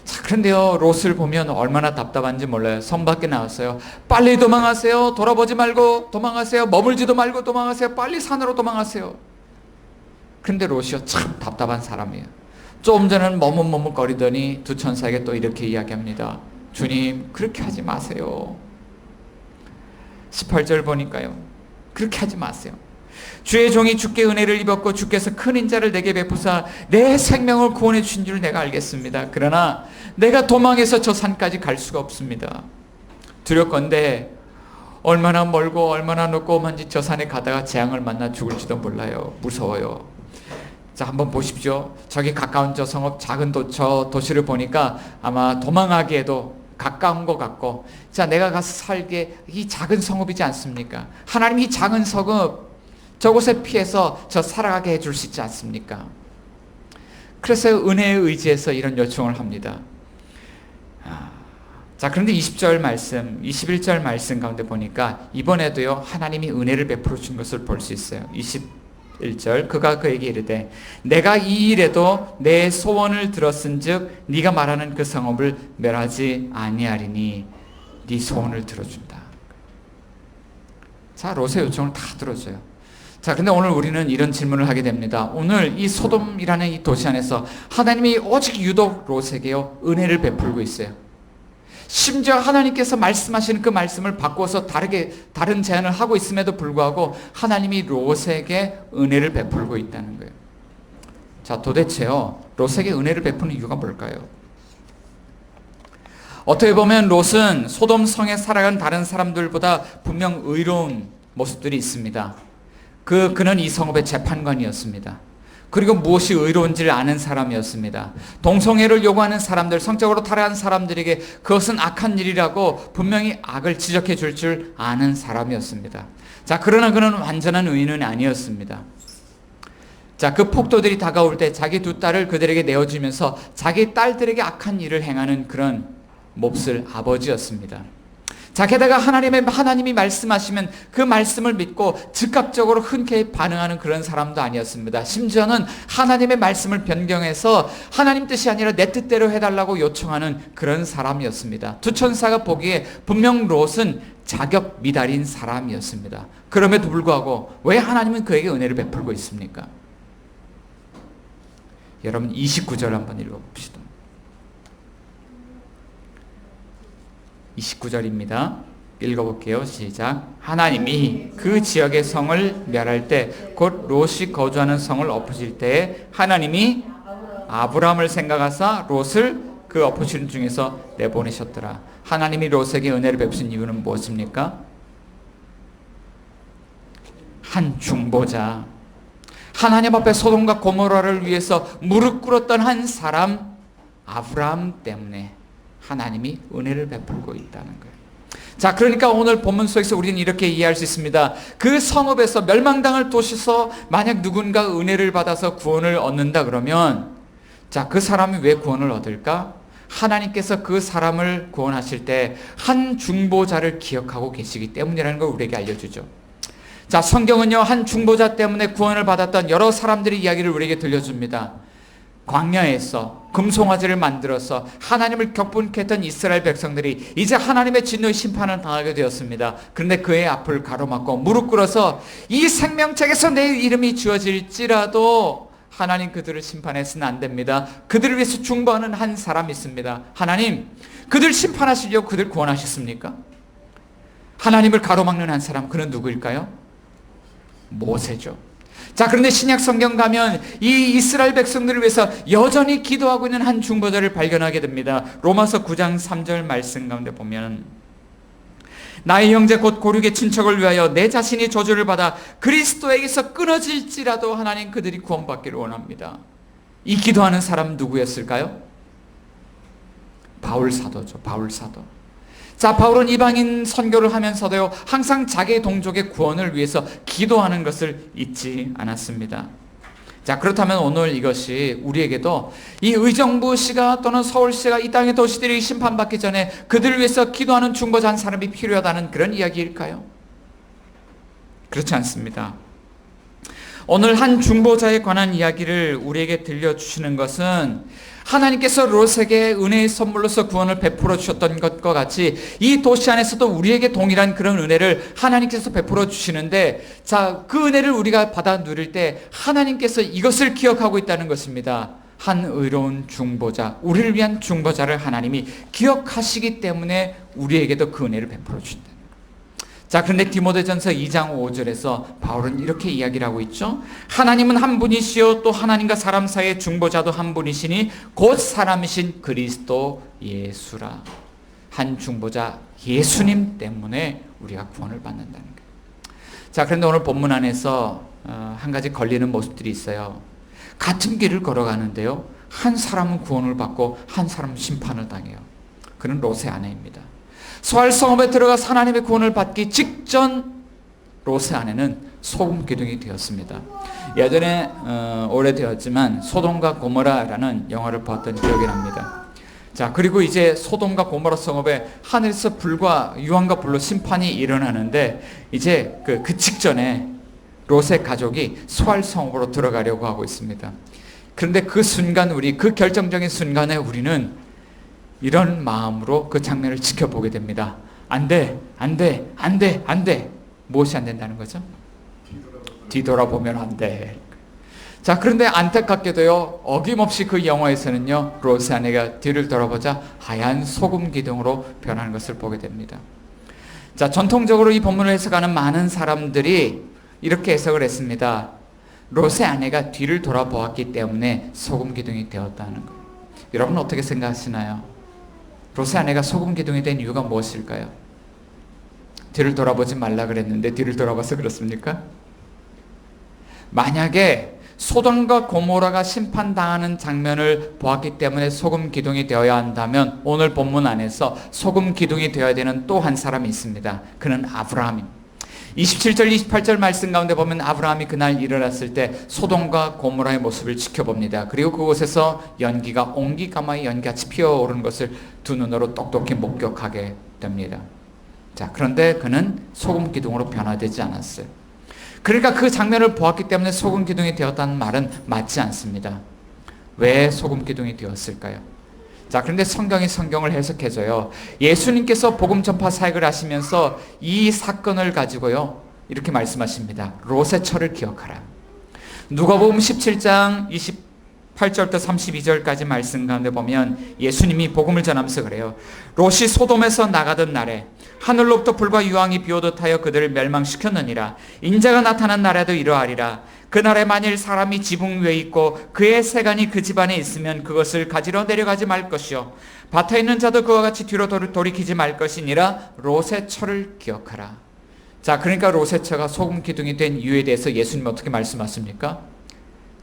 자, 그런데요, 롯을 보면 얼마나 답답한지 몰라요. 성 밖에 나왔어요. 빨리 도망하세요. 돌아보지 말고 도망하세요. 머물지도 말고 도망하세요. 빨리 산으로 도망하세요. 그런데 롯이요, 참 답답한 사람이에요. 조금 전에는 머뭇머뭇거리더니 두 천사에게 또 이렇게 이야기합니다. 주님, 그렇게 하지 마세요. 18절 보니까요, 그렇게 하지 마세요. 주의 종이 주께 은혜를 입었고 주께서 큰 인자를 내게 베푸사 내 생명을 구원해 주신 줄 내가 알겠습니다. 그러나 내가 도망해서 저 산까지 갈 수가 없습니다. 두렵건대 얼마나 멀고 얼마나 높고 험한지 저 산에 가다가 재앙을 만나 죽을지도 몰라요. 무서워요. 자, 한번 보십시오. 저기 가까운 저 성읍 작은 저 도시를 보니까 아마 도망하기에도 가까운 것 같고, 자, 내가 가서 살게 이 작은 성읍이지 않습니까? 하나님 이 작은 성읍 저곳에 피해서 저 살아가게 해줄 수 있지 않습니까? 그래서 은혜에 의지해서 이런 요청을 합니다. 자, 그런데 20절 말씀, 21절 말씀 가운데 보니까 이번에도요, 하나님이 은혜를 베풀어 준 것을 볼 수 있어요. 21절, 그가 그에게 이르되 내가 이 일에도 내 소원을 들었은즉 네가 말하는 그 성읍을 멸하지 아니하리니 네 소원을 들어준다. 자, 롯의 요청을 다 들어줘요. 자, 근데 오늘 우리는 이런 질문을 하게 됩니다. 오늘 이 소돔이라는 이 도시 안에서 하나님이 오직 유독 롯에게요, 은혜를 베풀고 있어요. 심지어 하나님께서 말씀하시는 그 말씀을 바꿔서 다른 제안을 하고 있음에도 불구하고 하나님이 롯에게 은혜를 베풀고 있다는 거예요. 자, 도대체요, 롯에게 은혜를 베푸는 이유가 뭘까요? 어떻게 보면 롯은 소돔 성에 살아간 다른 사람들보다 분명 의로운 모습들이 있습니다. 그는 이 성읍의 재판관이었습니다. 그리고 무엇이 의로운지를 아는 사람이었습니다. 동성애를 요구하는 사람들, 성적으로 타락한 사람들에게 그것은 악한 일이라고 분명히 악을 지적해 줄 줄 아는 사람이었습니다. 자, 그러나 그는 완전한 의인은 아니었습니다. 자, 그 폭도들이 다가올 때 자기 두 딸을 그들에게 내어주면서 자기 딸들에게 악한 일을 행하는 그런 몹쓸 아버지였습니다. 자, 게다가 하나님이 말씀하시면 그 말씀을 믿고 즉각적으로 흔쾌히 반응하는 그런 사람도 아니었습니다. 심지어는 하나님의 말씀을 변경해서 하나님 뜻이 아니라 내 뜻대로 해달라고 요청하는 그런 사람이었습니다. 두 천사가 보기에 분명 롯은 자격 미달인 사람이었습니다. 그럼에도 불구하고 왜 하나님은 그에게 은혜를 베풀고 있습니까? 여러분 29절 한번 읽어봅시다. 29절입니다. 읽어볼게요. 시작. 하나님이 그 지역의 성을 멸할 때 곧 롯이 거주하는 성을 엎으실 때에 하나님이 아브라함을 생각하사 롯을 그 엎으시는 중에서 내보내셨더라. 하나님이 롯에게 은혜를 베푸신 이유는 무엇입니까? 한 중보자, 하나님 앞에 소돔과 고모라를 위해서 무릎 꿇었던 한 사람 아브라함 때문에 하나님이 은혜를 베풀고 있다는 거예요. 자, 그러니까 오늘 본문 속에서 우리는 이렇게 이해할 수 있습니다. 그 성읍에서 멸망당할 도시에서 만약 누군가 은혜를 받아서 구원을 얻는다 그러면, 자, 그 사람이 왜 구원을 얻을까? 하나님께서 그 사람을 구원하실 때 한 중보자를 기억하고 계시기 때문이라는 걸 우리에게 알려주죠. 자, 성경은요, 한 중보자 때문에 구원을 받았던 여러 사람들의 이야기를 우리에게 들려줍니다. 광야에서 금송아지를 만들어서 하나님을 격분케 했던 이스라엘 백성들이 이제 하나님의 진노의 심판을 당하게 되었습니다. 그런데 그의 앞을 가로막고 무릎 꿇어서 이 생명책에서 내 이름이 지워질지라도 하나님 그들을 심판해서는 안 됩니다. 그들을 위해서 중보하는 한 사람이 있습니다. 하나님, 그들 심판하시려고 그들 구원하셨습니까? 하나님을 가로막는 한 사람, 그는 누구일까요? 모세죠. 자, 그런데 신약 성경 가면 이 이스라엘 백성들을 위해서 여전히 기도하고 있는 한 중보자를 발견하게 됩니다. 로마서 9장 3절 말씀 가운데 보면 나의 형제 곧 고륙의 친척을 위하여 내 자신이 저주를 받아 그리스도에게서 끊어질지라도 하나님 그들이 구원받기를 원합니다. 이 기도하는 사람 누구였을까요? 바울 사도죠. 바울 사도. 자, 바울은 이방인 선교를 하면서도요, 항상 자기의 동족의 구원을 위해서 기도하는 것을 잊지 않았습니다. 자, 그렇다면 오늘 이것이 우리에게도 이 의정부시가 또는 서울시가 이 땅의 도시들이 심판받기 전에 그들을 위해서 기도하는 중보자 한 사람이 필요하다는 그런 이야기일까요? 그렇지 않습니다. 오늘 한 중보자에 관한 이야기를 우리에게 들려주시는 것은 하나님께서 롯에게 은혜의 선물로서 구원을 베풀어 주셨던 것과 같이 이 도시 안에서도 우리에게 동일한 그런 은혜를 하나님께서 베풀어 주시는데, 자, 그 은혜를 우리가 받아 누릴 때 하나님께서 이것을 기억하고 있다는 것입니다. 한 의로운 중보자, 우리를 위한 중보자를 하나님이 기억하시기 때문에 우리에게도 그 은혜를 베풀어 주신다. 자, 그런데 디모데전서 2장 5절에서 바울은 이렇게 이야기를 하고 있죠. 하나님은 한 분이시요 또 하나님과 사람 사이의 중보자도 한 분이시니 곧 사람이신 그리스도 예수라. 한 중보자 예수님 때문에 우리가 구원을 받는다는 거예요. 자, 그런데 오늘 본문 안에서 한 가지 걸리는 모습들이 있어요. 같은 길을 걸어가는데요, 한 사람은 구원을 받고 한 사람은 심판을 당해요. 그는 롯의 아내입니다. 소알 성읍에 들어가서 하나님의 구원을 받기 직전 롯의 아내는 소금 기둥이 되었습니다. 예전에 오래되었지만 소돔과 고모라라는 영화를 봤던 기억이 납니다. 자, 그리고 이제 소돔과 고모라 성읍에 하늘에서 불과 유황과 불로 심판이 일어나는데, 이제 그 직전에 롯의 가족이 소알 성읍으로 들어가려고 하고 있습니다. 그런데 그 순간, 그 결정적인 순간에 우리는 이런 마음으로 그 장면을 지켜보게 됩니다. 안 돼, 안 돼, 안 돼, 안 돼. 무엇이 안 된다는 거죠? 뒤돌아보면 안 돼. 자, 그런데 안타깝게도요, 어김없이 그 영화에서는요, 롯의 아내가 뒤를 돌아보자 하얀 소금 기둥으로 변하는 것을 보게 됩니다. 자, 전통적으로 이 본문을 해석하는 많은 사람들이 이렇게 해석을 했습니다. 롯의 아내가 뒤를 돌아보았기 때문에 소금 기둥이 되었다는 거예요. 여러분 어떻게 생각하시나요? 롯의 아내가 소금 기둥이 된 이유가 무엇일까요? 뒤를 돌아보지 말라 그랬는데 뒤를 돌아봐서 그렇습니까? 만약에 소돔과 고모라가 심판당하는 장면을 보았기 때문에 소금 기둥이 되어야 한다면 오늘 본문 안에서 소금 기둥이 되어야 되는 또 한 사람이 있습니다. 그는 아브라함입니다. 27절 28절 말씀 가운데 보면 아브라함이 그날 일어났을 때 소돔과 고모라의 모습을 지켜봅니다. 그리고 그곳에서 연기가 옹기가마의 연기같이 피어오르는 것을 두 눈으로 똑똑히 목격하게 됩니다. 자, 그런데 그는 소금 기둥으로 변화되지 않았어요. 그러니까 그 장면을 보았기 때문에 소금 기둥이 되었다는 말은 맞지 않습니다. 왜 소금 기둥이 되었을까요? 자, 그런데 성경을 해석해줘요. 예수님께서 복음 전파 사역을 하시면서 이 사건을 가지고요, 이렇게 말씀하십니다. 롯의 철을 기억하라. 누가복음 17장 28절부터 32절까지 말씀 가운데 보면 예수님이 복음을 전하면서 그래요. 롯이 소돔에서 나가던 날에 하늘로부터 불과 유황이 비오듯 하여 그들을 멸망시켰느니라. 인자가 나타난 날에도 이러하리라. 그날에 만일 사람이 지붕 위에 있고 그의 세간이 그 집안에 있으면 그것을 가지러 내려가지 말 것이요 밭에 있는 자도 그와 같이 뒤로 돌이키지 말 것이니라. 롯의 철을 기억하라. 자, 그러니까 롯의 철가 소금 기둥이 된 이유에 대해서 예수님이 어떻게 말씀하십니까?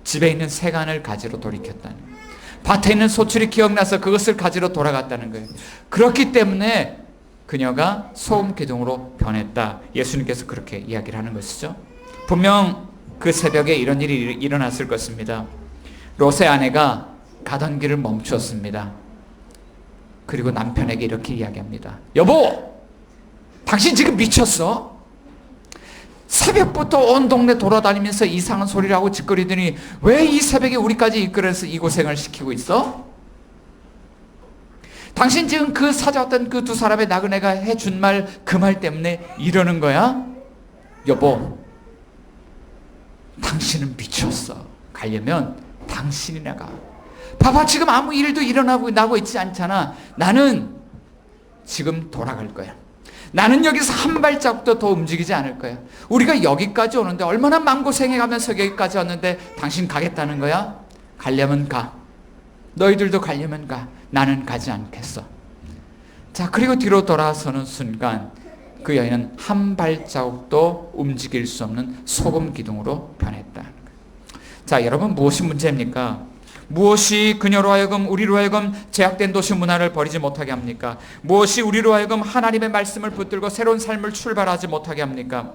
집에 있는 세간을 가지러 돌이켰다는 거예요. 밭에 있는 소출이 기억나서 그것을 가지러 돌아갔다는 거예요. 그렇기 때문에 그녀가 소금 기둥으로 변했다. 예수님께서 그렇게 이야기를 하는 것이죠. 분명 그 새벽에 이런 일이 일어났을 것입니다. 롯의 아내가 가던 길을 멈추었습니다. 그리고 남편에게 이렇게 이야기합니다. 여보, 당신 지금 미쳤어? 새벽부터 온 동네 돌아다니면서 이상한 소리를 하고 짓거리더니 왜 이 새벽에 우리까지 이끌어서 이 고생을 시키고 있어? 당신 지금 그 찾아왔던 그 두 사람의 나그네가 해준 말, 그 말 때문에 이러는 거야? 여보, 당신은 미쳤어. 가려면 당신이 나가. 봐봐, 지금 아무 일도 나고 있지 않잖아. 나는 지금 돌아갈 거야. 나는 여기서 한 발자국도 더 움직이지 않을 거야. 우리가 여기까지 오는데 얼마나 마음고생해가면서 여기까지 왔는데 당신 가겠다는 거야? 가려면 가. 너희들도 가려면 가. 나는 가지 않겠어. 자, 그리고 뒤로 돌아서는 순간 그 여인은 한 발자국도 움직일 수 없는 소금 기둥으로 변했다. 자, 여러분 무엇이 문제입니까? 무엇이 그녀로 하여금 우리로 하여금 제약된 도시 문화를 버리지 못하게 합니까? 무엇이 우리로 하여금 하나님의 말씀을 붙들고 새로운 삶을 출발하지 못하게 합니까?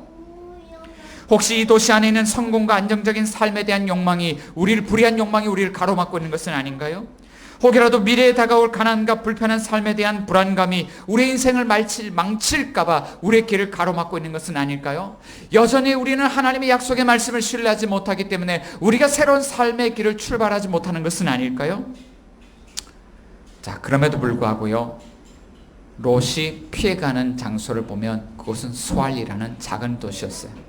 혹시 이 도시 안에 있는 성공과 안정적인 삶에 대한 욕망이 불의한 욕망이 우리를 가로막고 있는 것은 아닌가요? 혹이라도 미래에 다가올 가난과 불편한 삶에 대한 불안감이 우리의 인생을 망칠까봐 우리의 길을 가로막고 있는 것은 아닐까요? 여전히 우리는 하나님의 약속의 말씀을 신뢰하지 못하기 때문에 우리가 새로운 삶의 길을 출발하지 못하는 것은 아닐까요? 자, 그럼에도 불구하고요, 롯이 피해가는 장소를 보면 그곳은 소알이라는 작은 도시였어요.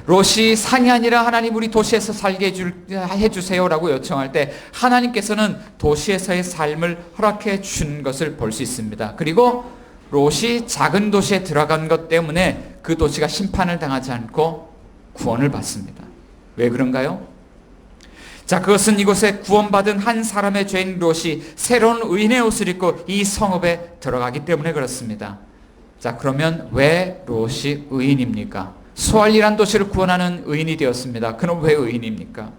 롯이 산이 아니라 하나님 우리 도시에서 살게 해주세요라고 요청할 때 하나님께서는 도시에서의 삶을 허락해 준 것을 볼 수 있습니다. 그리고 롯이 작은 도시에 들어간 것 때문에 그 도시가 심판을 당하지 않고 구원을 받습니다. 왜 그런가요? 자, 그것은 이곳에 구원받은 한 사람의 죄인 롯이 새로운 의인의 옷을 입고 이 성읍에 들어가기 때문에 그렇습니다. 자, 그러면 왜 롯이 의인입니까? 소알이란 도시를 구원하는 의인이 되었습니다. 그는 왜 의인입니까?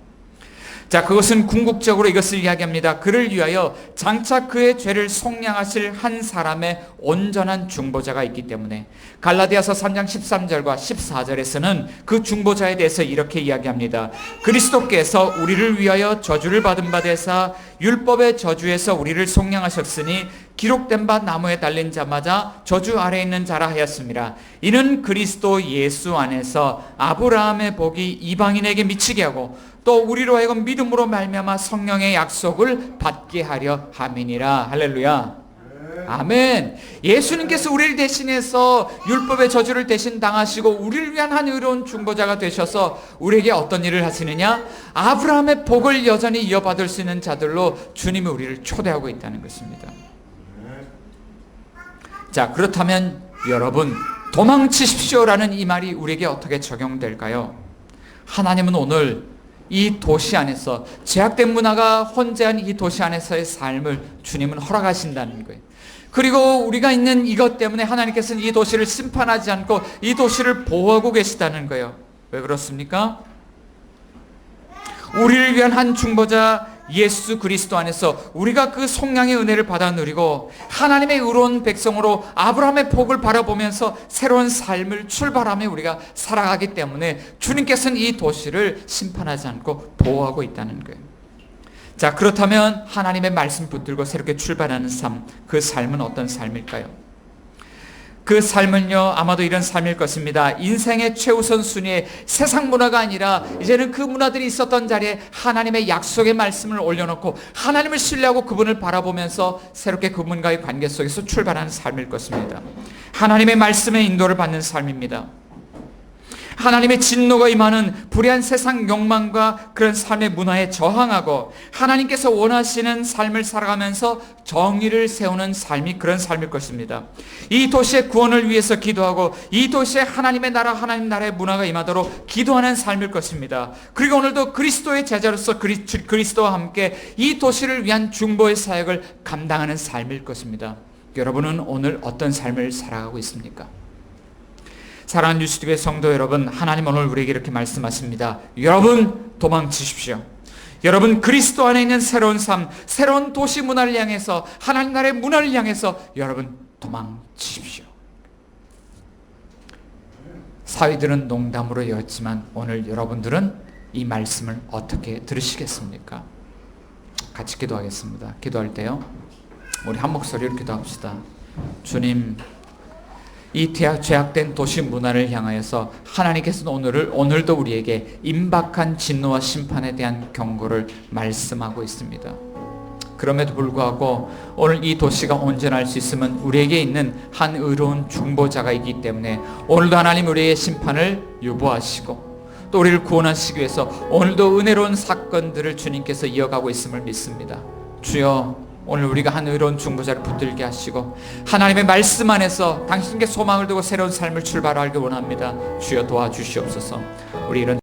자, 그것은 궁극적으로 이것을 이야기합니다. 그를 위하여 장차 그의 죄를 속량하실 한 사람의 온전한 중보자가 있기 때문에 갈라디아서 3장 13절과 14절에서는 그 중보자에 대해서 이렇게 이야기합니다. 그리스도께서 우리를 위하여 저주를 받은 바 되사 율법의 저주에서 우리를 속량하셨으니 기록된 바 나무에 달린 자마다 저주 아래에 있는 자라 하였습니다. 이는 그리스도 예수 안에서 아브라함의 복이 이방인에게 미치게 하고 또 우리로 하여금 믿음으로 말미암아 성령의 약속을 받게 하려 함이니라. 할렐루야. 아멘. 예수님께서 우리를 대신해서 율법의 저주를 대신 당하시고 우리를 위한 한 의로운 중보자가 되셔서 우리에게 어떤 일을 하시느냐? 아브라함의 복을 여전히 이어받을 수 있는 자들로 주님이 우리를 초대하고 있다는 것입니다. 자, 그렇다면 여러분, 도망치십시오라는 이 말이 우리에게 어떻게 적용될까요? 하나님은 오늘 이 도시 안에서 제약된 문화가 혼재한 이 도시 안에서의 삶을 주님은 허락하신다는 거예요. 그리고 우리가 있는 이것 때문에 하나님께서는 이 도시를 심판하지 않고 이 도시를 보호하고 계시다는 거예요. 왜 그렇습니까? 우리를 위한 한 중보자 예수 그리스도 안에서 우리가 그 속량의 은혜를 받아 누리고 하나님의 의로운 백성으로 아브라함의 복을 바라보면서 새로운 삶을 출발하며 우리가 살아가기 때문에 주님께서는 이 도시를 심판하지 않고 보호하고 있다는 거예요. 자, 그렇다면 하나님의 말씀 붙들고 새롭게 출발하는 삶, 그 삶은 어떤 삶일까요? 그 삶은요, 아마도 이런 삶일 것입니다. 인생의 최우선 순위에 세상 문화가 아니라 이제는 그 문화들이 있었던 자리에 하나님의 약속의 말씀을 올려놓고 하나님을 신뢰하고 그분을 바라보면서 새롭게 그분과의 관계 속에서 출발하는 삶일 것입니다. 하나님의 말씀의 인도를 받는 삶입니다. 하나님의 진노가 임하는 불의한 세상 욕망과 그런 삶의 문화에 저항하고 하나님께서 원하시는 삶을 살아가면서 정의를 세우는 삶이 그런 삶일 것입니다. 이 도시의 구원을 위해서 기도하고 이 도시에 하나님의 나라, 하나님 나라의 문화가 임하도록 기도하는 삶일 것입니다. 그리고 오늘도 그리스도의 제자로서 그리스도와 함께 이 도시를 위한 중보의 사역을 감당하는 삶일 것입니다. 여러분은 오늘 어떤 삶을 살아가고 있습니까? 사랑하는 뉴스TV의 성도 여러분, 하나님 오늘 우리에게 이렇게 말씀하십니다. 여러분 도망치십시오. 여러분 그리스도 안에 있는 새로운 삶, 새로운 도시 문화를 향해서 하나님 나라의 문화를 향해서 여러분 도망치십시오. 사위들은 농담으로 여었지만 오늘 여러분들은 이 말씀을 어떻게 들으시겠습니까? 같이 기도하겠습니다. 기도할 때요, 우리 한 목소리로 기도합시다. 주님, 이 죄악된 도시 문화를 향하여서 하나님께서는 오늘도 우리에게 임박한 진노와 심판에 대한 경고를 말씀하고 있습니다. 그럼에도 불구하고 오늘 이 도시가 온전할 수 있으면 우리에게 있는 한 의로운 중보자가 있기 때문에 오늘도 하나님 우리의 심판을 유보하시고 또 우리를 구원하시기 위해서 오늘도 은혜로운 사건들을 주님께서 이어가고 있음을 믿습니다. 주여, 오늘 우리가 한 의로운 중보자를 붙들게 하시고 하나님의 말씀 안에서 당신께 소망을 두고 새로운 삶을 출발하기 원합니다. 주여 도와주시옵소서. 우리 이런